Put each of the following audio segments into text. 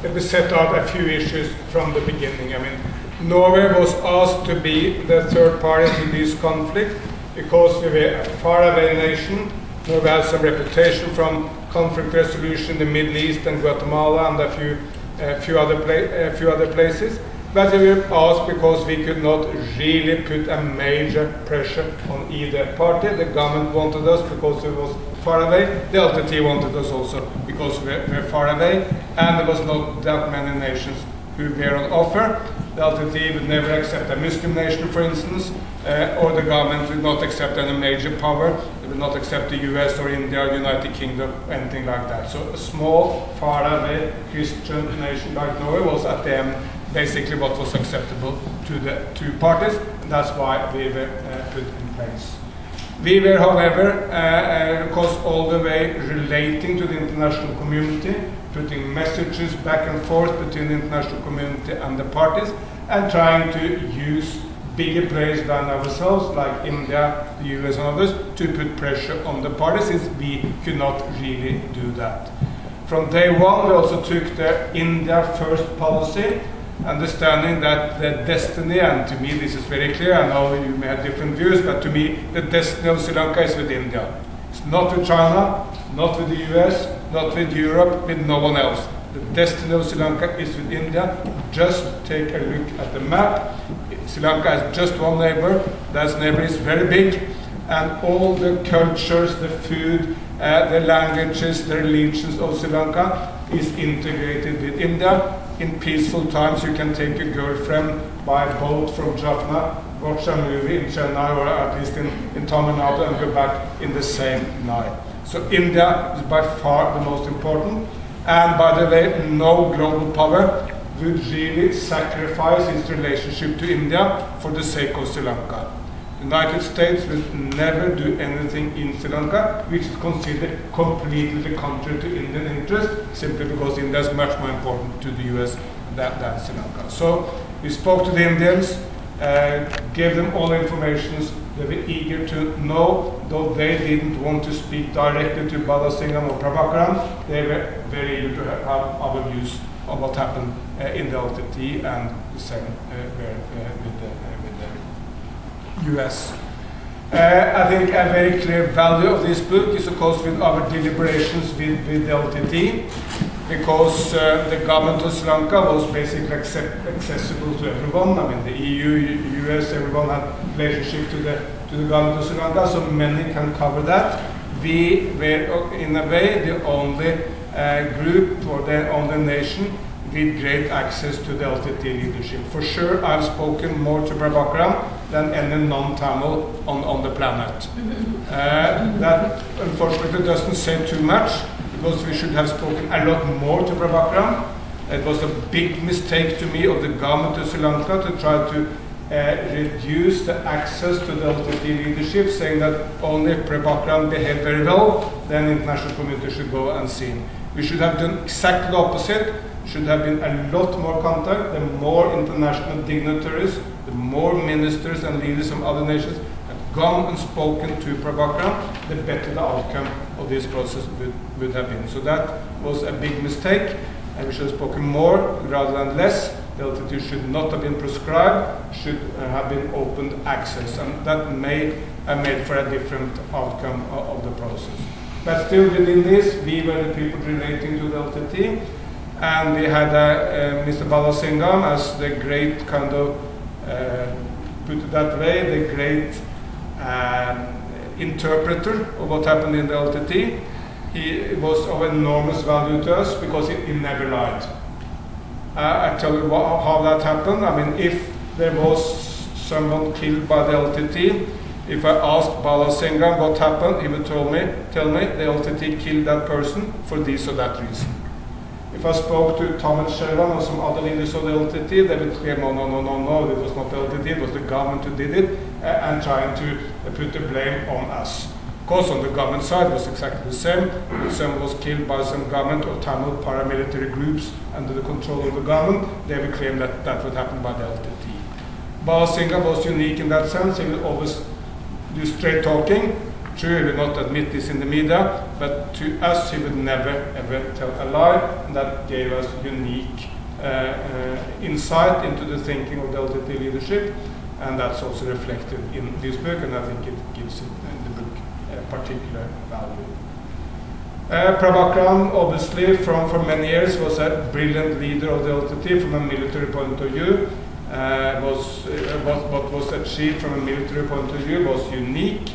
let me set out a few issues from the beginning. I mean, Norway was asked to be the third party to this conflict because we were a faraway nation. Norway has some reputation from conflict resolution in the Middle East and Guatemala and a few other places. But we were asked because we could not really put a major pressure on either party. The government wanted us because it was far away. The LTT wanted us also because we were far away. And there was not that many nations who were on offer. The LTT would never accept a Muslim nation, for instance, or the government would not accept any major power. They would not accept the US or India or the United Kingdom, anything like that. So a small, far away Christian nation like Norway was at the end basically what was acceptable to the two parties, and that's why we were put in place. We were, however, of course, all the way relating to the international community, putting messages back and forth between the international community and the parties, and trying to use bigger players than ourselves, like India, the US and others, to put pressure on the parties, since we could not really do that. From day one, we also took the India first policy, understanding that the destiny, and to me this is very clear, I know you may have different views, but to me the destiny of Sri Lanka is with India. It's not with China, not with the US, not with Europe, with no one else. The destiny of Sri Lanka is with India. Just take a look at the map. Sri Lanka has just one neighbor. That neighbor is very big, and all the cultures, the food, the languages, the religions of Sri Lanka is integrated with India. In peaceful times, you can take your girlfriend by boat from Jaffna, watch a movie in Chennai, or at least in Tamil Nadu, and go back in the same night. So India is by far the most important. And by the way, no global power would really sacrifice its relationship to India for the sake of Sri Lanka. The United States will never do anything in Sri Lanka which is considered completely contrary to Indian interest, simply because India is much more important to the US than Sri Lanka. So we spoke to the Indians, gave them all the information they were eager to know, though they didn't want to speak directly to Balasingham or Prabhakaran. They were very eager to have our views on what happened in the LTT, and the same with the US. I think a very clear value of this book is, of course, with our deliberations with the LTT, because the government of Sri Lanka was basically accessible to everyone. I mean, the EU, US, everyone had relationship to the government of Sri Lanka, so many can cover that. We were, in a way, the only group or the only nation with great access to the LTT leadership. For sure, I've spoken more to Prabhakaran than any non-Tamil on the planet. That, unfortunately, doesn't say too much, because we should have spoken a lot more to Prabhakaran. It was a big mistake to me of the government of Sri Lanka to try to reduce the access to the LTT leadership, saying that only if Prabhakaran behaved very well, then the international community should go and see him. We should have done exactly the opposite. Should have been a lot more contact. The more international dignitaries, the more ministers and leaders from other nations have gone and spoken to Prabhakaran, the better the outcome of this process would have been. So that was a big mistake, and we should have spoken more rather than less. The LTT should not have been prescribed, should have been opened access, and that may have made for a different outcome of the process. But still within this, we were the people relating to the LTT, and we had Mr. Balasingham as the great kind of, put it that way, the great interpreter of what happened in the LTT. He was of enormous value to us because he never lied. I tell you how that happened. I mean, if there was someone killed by the LTT, if I asked Balasingham what happened, he would tell me the LTT killed that person for this or that reason. If I spoke to Tom and Shevan or some other leaders of the LTT, they would claim, no, it was not the LTT, it was the government who did it, and trying to put the blame on us. Of course, on the government side, it was exactly the same. If someone was killed by some government or Tamil paramilitary groups under the control of the government, they would claim that that would happen by the LTT. Balasingham was unique in that sense. He would always do straight talking. true, he would not admit this in the media, but to us he would never ever tell a lie, and that gave us unique insight into the thinking of the LTT leadership, and that's also reflected in this book, and I think it gives it, the book particular value. Prabhakaran, obviously, for many years was a brilliant leader of the LTT from a military point of view. What was achieved from a military point of view was unique,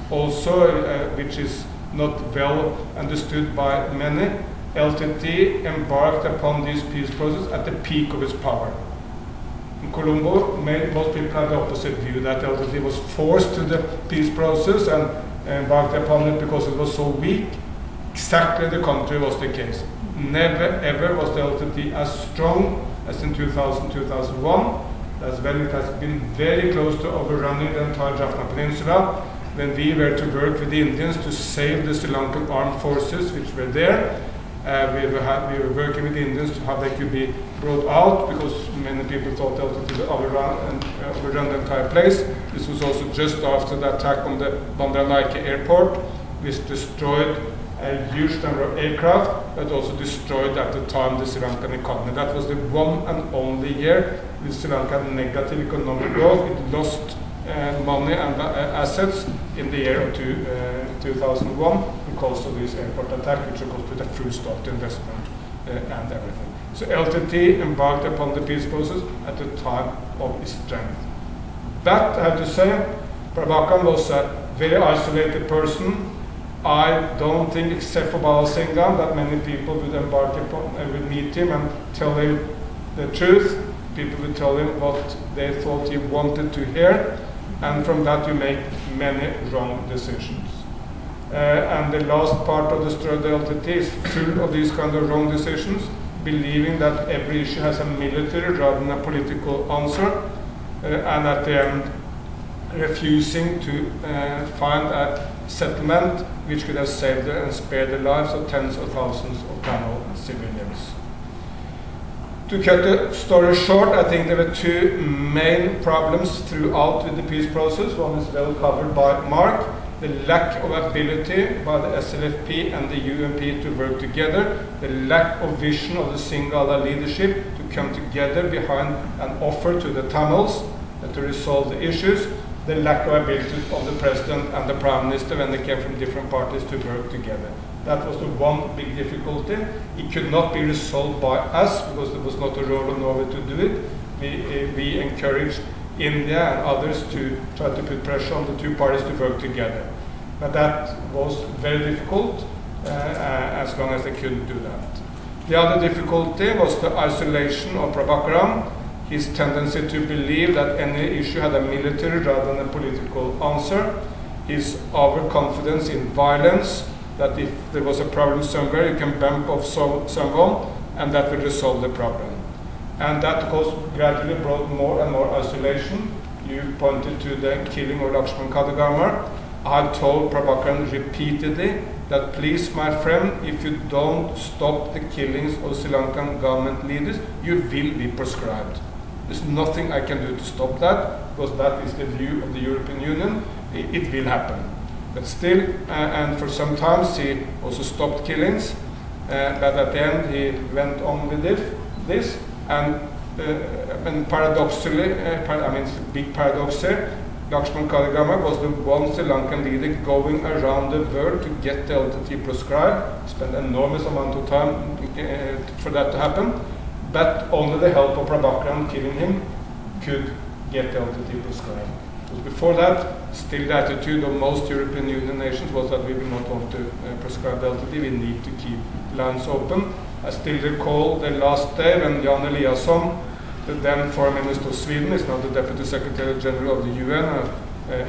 also, which is not well understood by many. LTT embarked upon this peace process at the peak of its power. In Colombo, most people had the opposite view, that LTT was forced to the peace process and embarked upon it because it was so weak. Exactly the contrary was the case. Never ever was the LTT as strong as in 2000-2001. That's when it has been very close to overrunning the entire Jaffna Peninsula, when we were to work with the Indians to save the Sri Lankan armed forces which were there. We were working with the Indians to how they could be brought out, because many people thought LTT would overrun the entire place. This was also just after the attack on the Bandaranaike airport, which destroyed a huge number of aircraft, but also destroyed at the time the Sri Lankan economy. That was the one and only year with Sri Lanka had negative economic growth. It lost money and assets in the year of 2001 because of this airport attack, which of course put a full stop to investment and everything. So LTT embarked upon the peace process at the time of its strength. But I have to say, Prabhakaran was a very isolated person. I don't think, except for Balasingham, that many people would embark upon and would meet him and tell him the truth. People would tell him what they thought he wanted to hear, and from that you make many wrong decisions. And the last part of the story of the LTT is full of these kind of wrong decisions, believing that every issue has a military rather than a political answer, and at the end refusing to find a settlement which could have saved and spared the lives of tens of thousands of Tamil civilians. To cut the story short, I think there were two main problems throughout the peace process. One is well covered by Mark, the lack of ability by the SLFP and the UMP to work together, the lack of vision of the Sinhala leadership to come together behind an offer to the Tamils to resolve the issues, the lack of ability of the President and the Prime Minister when they came from different parties to work together. That was the one big difficulty. It could not be resolved by us because it was not the role of Norway to do it. We encouraged India and others to try to put pressure on the two parties to work together. But that was very difficult as long as they couldn't do that. The other difficulty was the isolation of Prabhakaran, his tendency to believe that any issue had a military rather than a political answer, his overconfidence in violence, that if there was a problem somewhere, you can bump off someone, and that will resolve the problem. And that, of course, gradually brought more and more isolation. You pointed to the killing of Lakshman Kadagamar. I told Prabhakaran repeatedly that, please, my friend, if you don't stop the killings of Sri Lankan government leaders, you will be proscribed. There's nothing I can do to stop that, because that is the view of the European Union. It will happen. But still, and for some time, he also stopped killings, but at the end he went on with this, and paradoxically, it's a big paradox here, Lakshman Kadagamar was the one Sri Lankan leader going around the world to get the LTT proscribed, spent an enormous amount of time for that to happen, but only the help of Prabhakaran killing him could get the LTT proscribed. Before that, still the attitude of most European Union nations was that we will not want to prescribe the LTT, we need to keep lines open. I still recall the last day when Jan Eliasson, the then Foreign Minister of Sweden, is now the Deputy Secretary General of the UN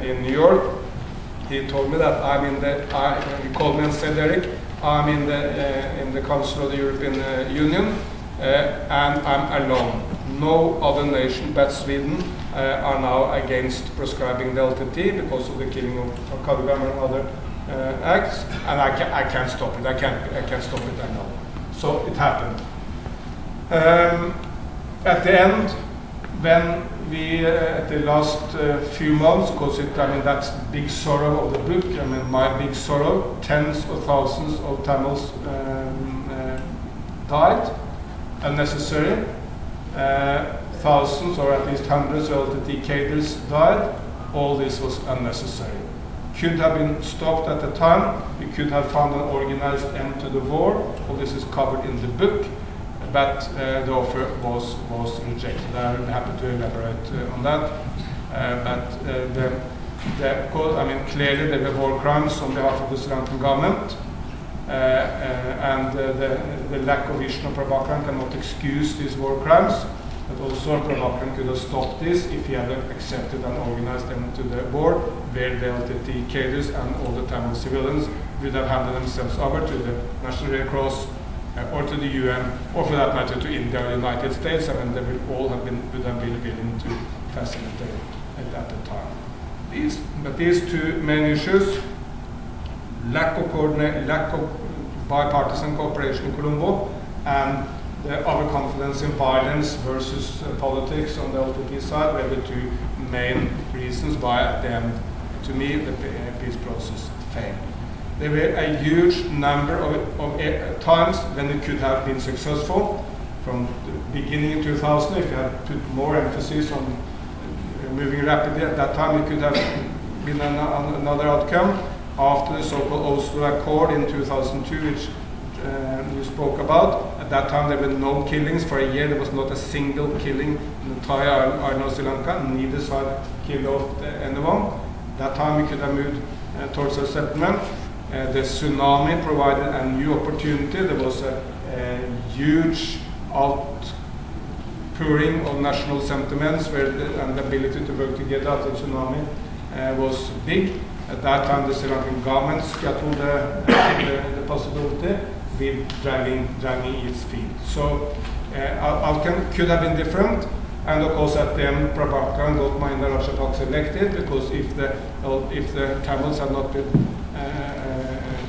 in New York. He told me that he called me and said, Erik, I'm in the Council of the European Union, and I'm alone. No other nation but Sweden are now against prescribing the LTT because of the killing of Kadagamar and other acts, and I can't stop it. I can't stop it. I know. So it happened. At the end, when we, at the last few months, because that's the big sorrow of the book, my big sorrow, tens of thousands of Tamils died, unnecessary, thousands or at least hundreds of LTT cadres died. All this was unnecessary. Could have been stopped at the time. We could have found an organized end to the war. All this is covered in the book, but the offer was rejected. I'm happy to elaborate on that. Clearly there were war crimes on behalf of the Sri Lankan government, and the lack of vision of Prabhakaran cannot excuse these war crimes. But also Prabhakaran could have stopped this if he had accepted an organized end to the war, where the LTT cadres and all the Tamil civilians would have handed themselves over to the National Red Cross or to the UN, or for that matter to India or the United States. They would all have been willing to facilitate it at the time. These two main issues, lack of bipartisan cooperation in Colombo, and the overconfidence in violence versus politics on the LTT side were the two main reasons why, at the end, to me, the peace process failed. There were a huge number of times when it could have been successful. From the beginning in 2000, if you had put more emphasis on moving rapidly at that time, it could have been another outcome. After the so-called Oslo Accord in 2002, which you spoke about, at that time there were no killings. For a year there was not a single killing in the entire island of Sri Lanka. Neither side killed off anyone. That time we could have moved towards a settlement. The tsunami provided a new opportunity. There was a huge outpouring of national sentiments and the ability to work together after the tsunami was big. At that time the Sri Lankan government scuttled the possibility with dragging its feet. So outcome could have been different, and of course at the end Prabhakaran got Mahinda Rajapaksa elected, because if the Tamils had not been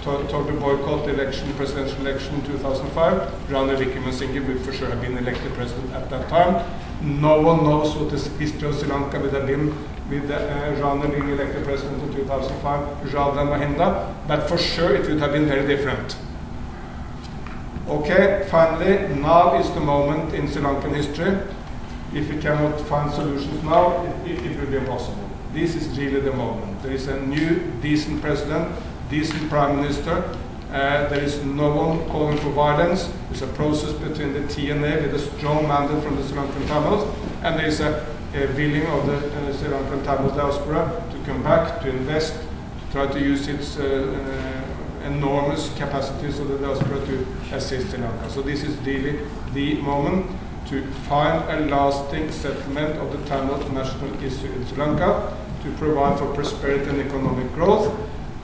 told to boycott the presidential election in 2005, Ranil Wickremesinghe would for sure have been elected president at that time. No one knows what the history of Sri Lanka would have been with Ranil being elected president in 2005 rather than Mahinda, but for sure it would have been very different. Okay, finally, now is the moment in Sri Lankan history. If we cannot find solutions now, it will be impossible. This is really the moment. There is a new, decent president, decent prime minister. There is no one calling for violence. There's a process between the TNA with a strong mandate from the Sri Lankan Tamils, and there is a willing of the Sri Lankan Tamil diaspora to come back, to invest, to try to use its enormous capacities of the diaspora to assist Sri Lanka. So this is really the moment to find a lasting settlement of the Tamil national issue in Sri Lanka, to provide for prosperity and economic growth,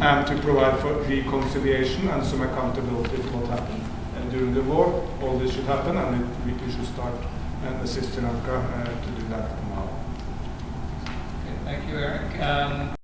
and to provide for reconciliation and some accountability for what happened during the war. All this should happen, and we should start and assist Sri Lanka to do that now. Okay, thank you, Erik.